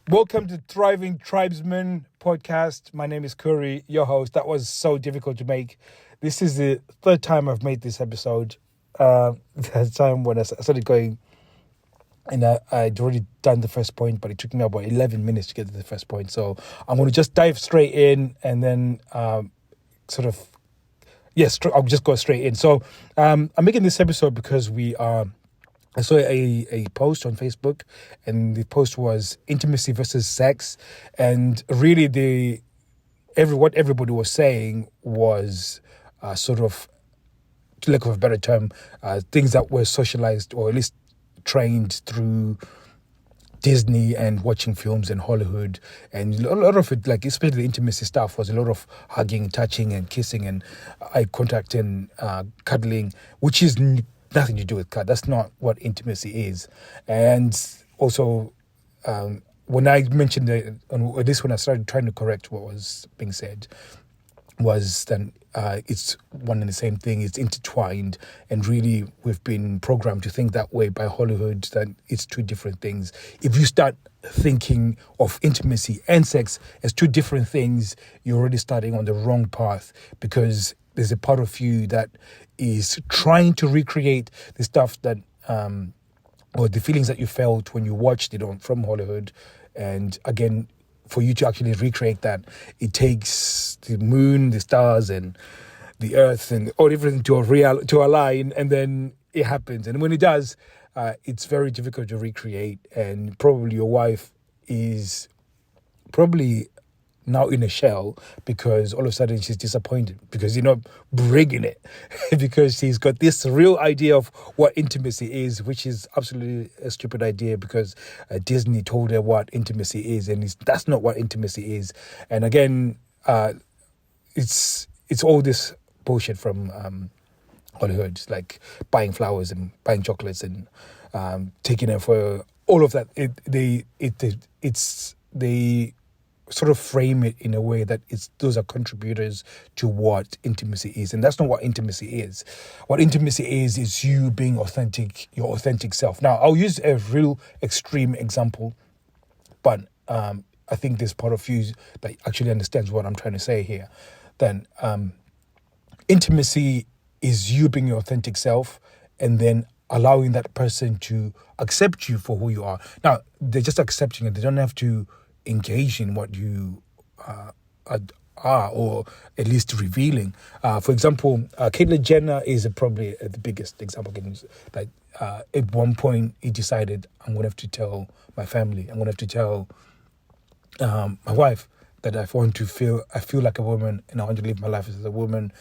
Welcome to Thriving Tribesmen podcast. My name is Curry, your host. That was so difficult to make. This is the third time I've made this episode. The time when I started going, and I'd already done the first point, but it took me about 11 minutes to get to the first point. So I'm going to just dive straight in and then I'll just go straight in. So I'm making this episode because I saw a post on Facebook, and the post was intimacy versus sex, and really what everybody was saying was to lack of a better term, things that were socialized or at least trained through Disney and watching films in Hollywood, and a lot of it, like especially the intimacy stuff, was a lot of hugging, touching, and kissing, and eye contact and cuddling, which is nothing to do with cut. That's not what intimacy is. And also, when I mentioned when I started trying to correct what was being said, was that it's one and the same thing. It's intertwined, and really we've been programmed to think that way by Hollywood, that it's two different things. If you start thinking of intimacy and sex as two different things, you're already starting on the wrong path, because there's a part of you that is trying to recreate the stuff that or the feelings that you felt when you watched it from Hollywood. And again, for you to actually recreate that, it takes the moon, the stars, and the earth, and all everything to align, and then it happens. And when it does, it's very difficult to recreate. And probably your wife is probably now in a shell, because all of a sudden she's disappointed because you're not bringing it because she's got this real idea of what intimacy is, which is absolutely a stupid idea, because Disney told her what intimacy is, and that's not what intimacy is. And again, it's all this bullshit from Hollywood, like buying flowers and buying chocolates and taking them for all of that. They sort of frame it in a way that those are contributors to what intimacy is, and that's not what intimacy is. What intimacy is you being authentic, your authentic self. Now, I'll use a real extreme example, but I think there's part of you that actually understands what I'm trying to say here. Then intimacy is you being your authentic self, and then allowing that person to accept you for who you are. Now, they're just accepting it. They don't have to engage in what you are, or at least revealing. For example, Caitlyn Jenner is probably the biggest example. Like at one point, he decided, I'm going to have to tell my family, I'm going to have to tell my wife that I feel like a woman, and I want to live my life as a woman.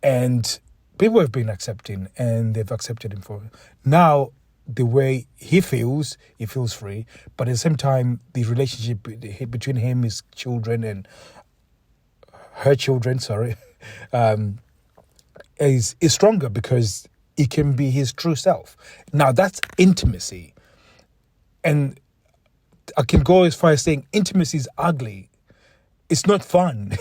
And people have been accepting, and they've accepted him for it. Now, the way he feels free, but at the same time, the relationship between him, his children, and her children, is stronger, because he can be his true self. Now, that's intimacy. And I can go as far as saying intimacy is ugly. It's not fun.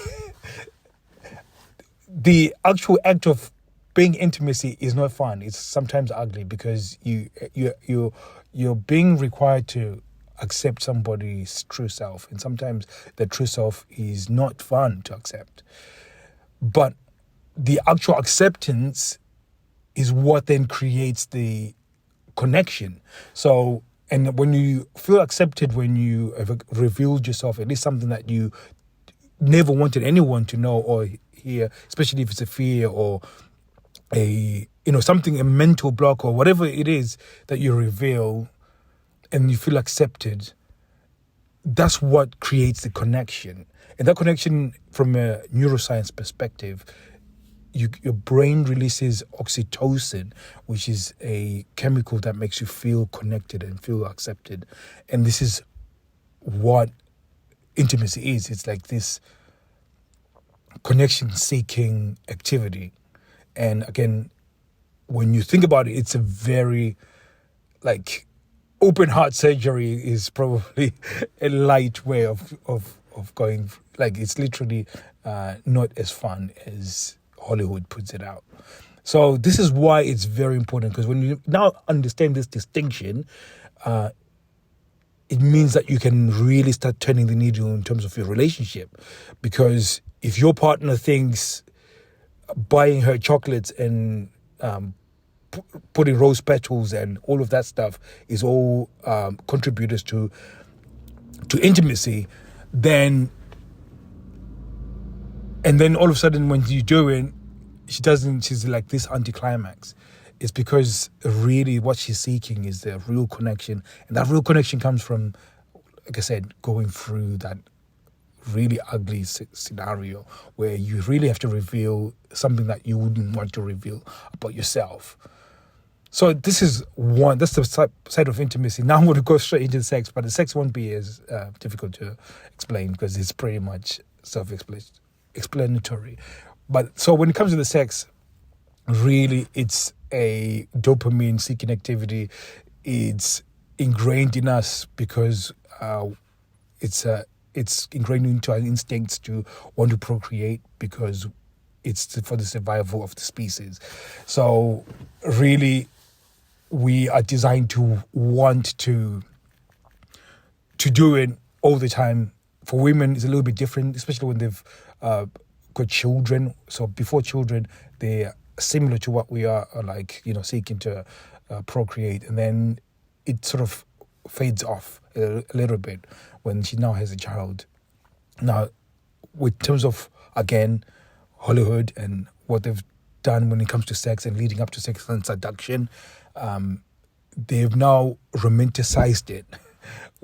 The actual act of being intimacy is not fun. It's sometimes ugly, because you're being required to accept somebody's true self, and sometimes the true self is not fun to accept. But the actual acceptance is what then creates the connection. So, and when you feel accepted, when you have revealed yourself, at least something that you never wanted anyone to know or hear, especially if it's a fear or a mental block or whatever it is that you reveal, and you feel accepted, that's what creates the connection. And that connection, from a neuroscience perspective, your brain releases oxytocin, which is a chemical that makes you feel connected and feel accepted. And this is what intimacy is. It's like this connection-seeking activity. And again, when you think about it, it's a very, like, open heart surgery is probably a light way of going. Like, it's literally not as fun as Hollywood puts it out. So this is why it's very important, because when you now understand this distinction, it means that you can really start turning the needle in terms of your relationship. Because if your partner thinks buying her chocolates and putting rose petals and all of that stuff is all contributors to intimacy, then all of a sudden when you do it, she's like this anticlimax. It's because really what she's seeking is the real connection. And that real connection comes from, like I said, going through that really ugly scenario where you really have to reveal something that you wouldn't want to reveal about yourself. So that's the side of intimacy. Now I'm going to go straight into the sex, but the sex won't be as difficult to explain because it's pretty much self-explanatory. But so when it comes to the sex, really it's a dopamine seeking activity. It's ingrained in us because it's ingrained into our instincts to want to procreate because it's for the survival of the species. So really we are designed to want to do it all the time. For women, it's a little bit different, especially when they've got children. So before children, they're similar to what we are like, seeking to procreate. And then it sort of fades off a little bit when she now has a child. Now, with terms of, again, Hollywood and what they've done when it comes to sex and leading up to sex and seduction, they've now romanticized it.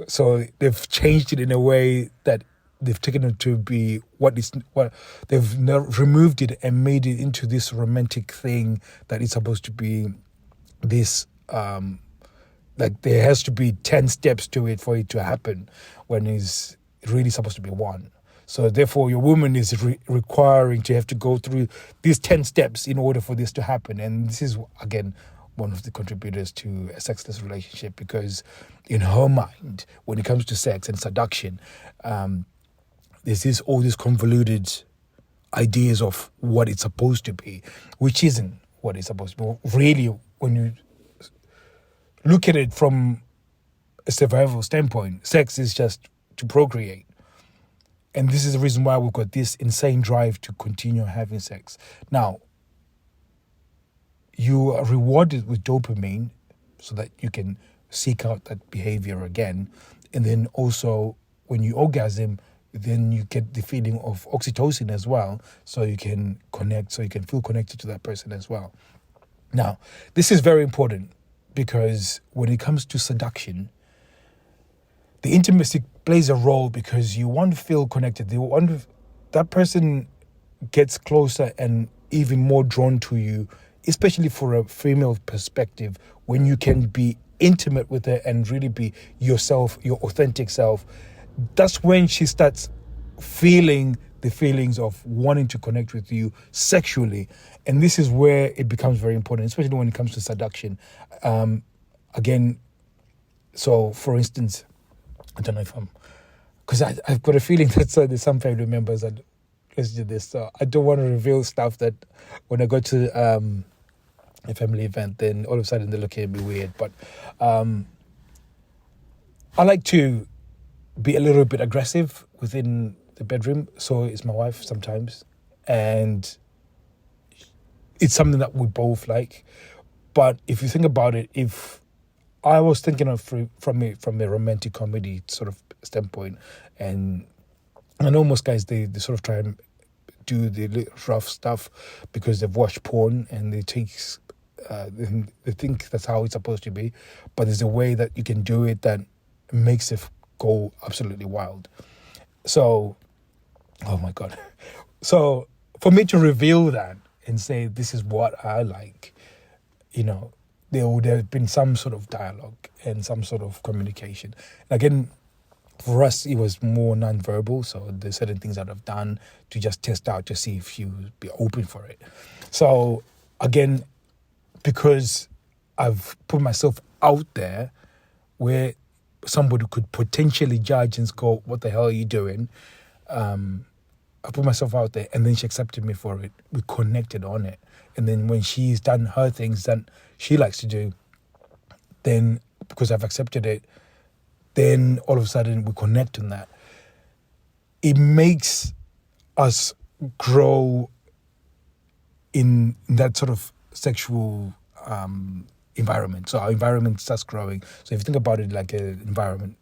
So they've changed it in a way that they've taken it to be what they've removed it and made it into this romantic thing that is supposed to be this, like there has to be 10 steps to it for it to happen when it's really supposed to be one. So therefore your woman is requiring to have to go through these 10 steps in order for this to happen. And this is, again, one of the contributors to a sexless relationship, because in her mind, when it comes to sex and seduction, there's all these convoluted ideas of what it's supposed to be, which isn't what it's supposed to be. Really, when you look at it from a survival standpoint, sex is just to procreate. And this is the reason why we've got this insane drive to continue having sex. Now, you are rewarded with dopamine so that you can seek out that behavior again. And then also, when you orgasm, then you get the feeling of oxytocin as well, so you can connect, so you can feel connected to that person as well. Now, this is very important because when it comes to seduction, the intimacy plays a role because you want to feel connected. That person gets closer and even more drawn to you, especially for a female perspective, when you can be intimate with her and really be yourself, your authentic self. That's when she starts feeling the feelings of wanting to connect with you sexually. And this is where it becomes very important, especially when it comes to seduction. Again, so for instance, I don't know if because I've got a feeling that there's some family members that listen to this. So I don't want to reveal stuff that when I go to a family event, then all of a sudden they're looking at me weird. But I like to be a little bit aggressive within the bedroom. So it's my wife sometimes. And it's something that we both like. But if you think about it, if I was thinking of from a romantic comedy sort of standpoint, and I know most guys, they sort of try and do the rough stuff because they've watched porn and they think that's how it's supposed to be. But there's a way that you can do it that makes it go absolutely wild. So, oh my God. So for me to reveal that and say, this is what I like, there would have been some sort of dialogue and some sort of communication. Again, for us, it was more non-verbal. So there's certain things that I've done to just test out to see if you would be open for it. So again, because I've put myself out there where somebody could potentially judge and go, what the hell are you doing? I put myself out there and then she accepted me for it. We connected on it. And then when she's done her things that she likes to do, then because I've accepted it, then all of a sudden we connect on that. It makes us grow in that sort of sexual environment. So our environment starts growing. So if you think about it like an environment,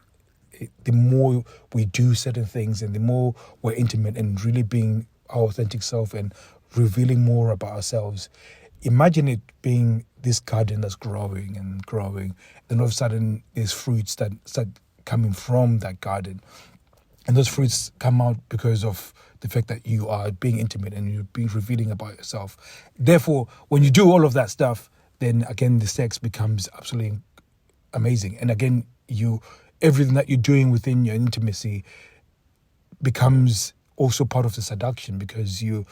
the more we do certain things and the more we're intimate and really being our authentic self and revealing more about ourselves, imagine it being this garden that's growing and growing. Then all of a sudden there's fruits that start coming from that garden. And those fruits come out because of the fact that you are being intimate and you're being revealing about yourself. Therefore, when you do all of that stuff, then again, the sex becomes absolutely amazing. And again, everything that you're doing within your intimacy becomes also part of the seduction, because you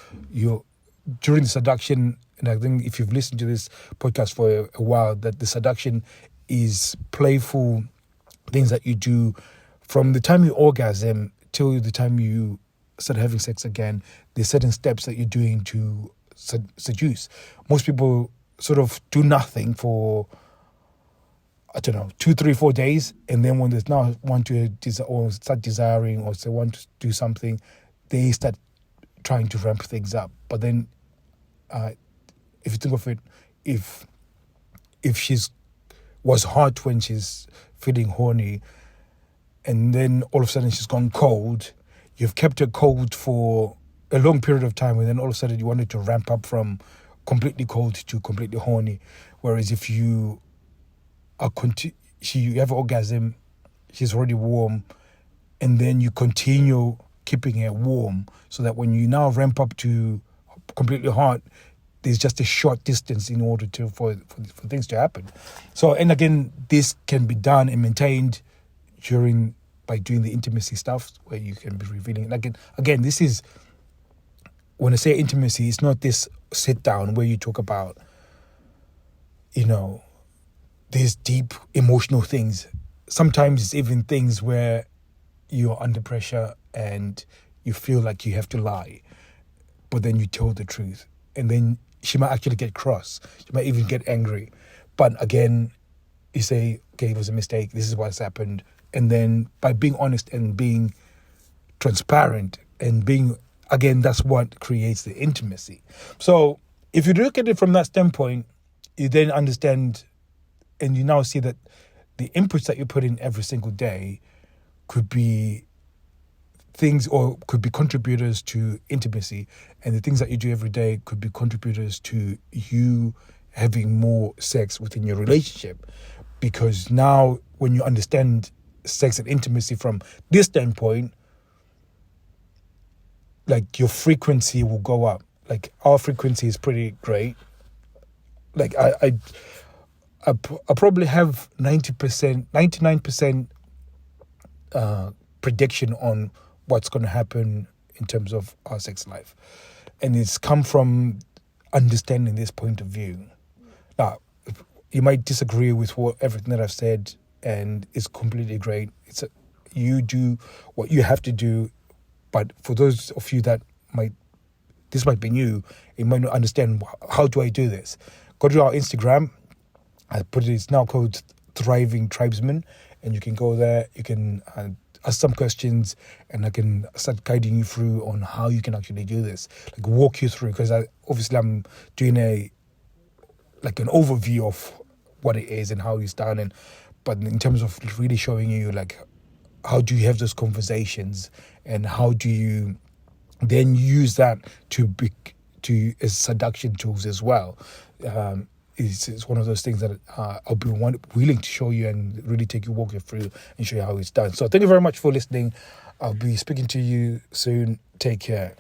during the seduction, and I think if you've listened to this podcast for a while, that the seduction is playful things that you do from the time you orgasm till the time you start having sex again. There's certain steps that you're doing to seduce. Most people sort of do nothing for, I don't know, 2, 3, 4 days, and then when they now want to or start desiring or they want to do something, they start trying to ramp things up. But then, if you think of it, if she's was hot when she's feeling horny, and then all of a sudden she's gone cold, you've kept her cold for a long period of time, and then all of a sudden you wanted to ramp up from completely cold to completely horny. Whereas if you you have an orgasm, she's already warm, and then you continue keeping her warm, so that when you now ramp up to completely hot, there's just a short distance in order for things to happen. So, and again, this can be done and maintained by doing the intimacy stuff, where you can be revealing. And again, this is, when I say intimacy, it's not this sit down where you talk about, these deep emotional things. Sometimes it's even things where you're under pressure and you feel like you have to lie, but then you tell the truth. And then she might actually get cross. She might even get angry. But again, you say, okay, it was a mistake. This is what's happened. And then by being honest and being transparent and again, that's what creates the intimacy. So if you look at it from that standpoint, you then understand, and you now see that the inputs that you put in every single day could be things, or could be contributors to intimacy, and the things that you do every day could be contributors to you having more sex within your relationship. Because now when you understand sex and intimacy from this standpoint, like your frequency will go up. Like our frequency is pretty great. Like I probably have 90%, 99% prediction on what's going to happen in terms of our sex life. And it's come from understanding this point of view. Now, you might disagree with everything that I've said, and it's completely great. You do what you have to do, but for those of you that this might be new, you might not understand, how do I do this? Go to our Instagram. It's now called Thriving Tribesman, and you can go there. You can ask some questions, and I can start guiding you through on how you can actually do this. Like walk you through, because obviously I'm doing an overview of what it is and how it's done, but in terms of really showing you like how do you have those conversations and how do you then use that as seduction tools as well. It's one of those things that I'll be willing to show you and really walk you through and show you how it's done. So thank you very much for listening. I'll be speaking to you soon. Take care.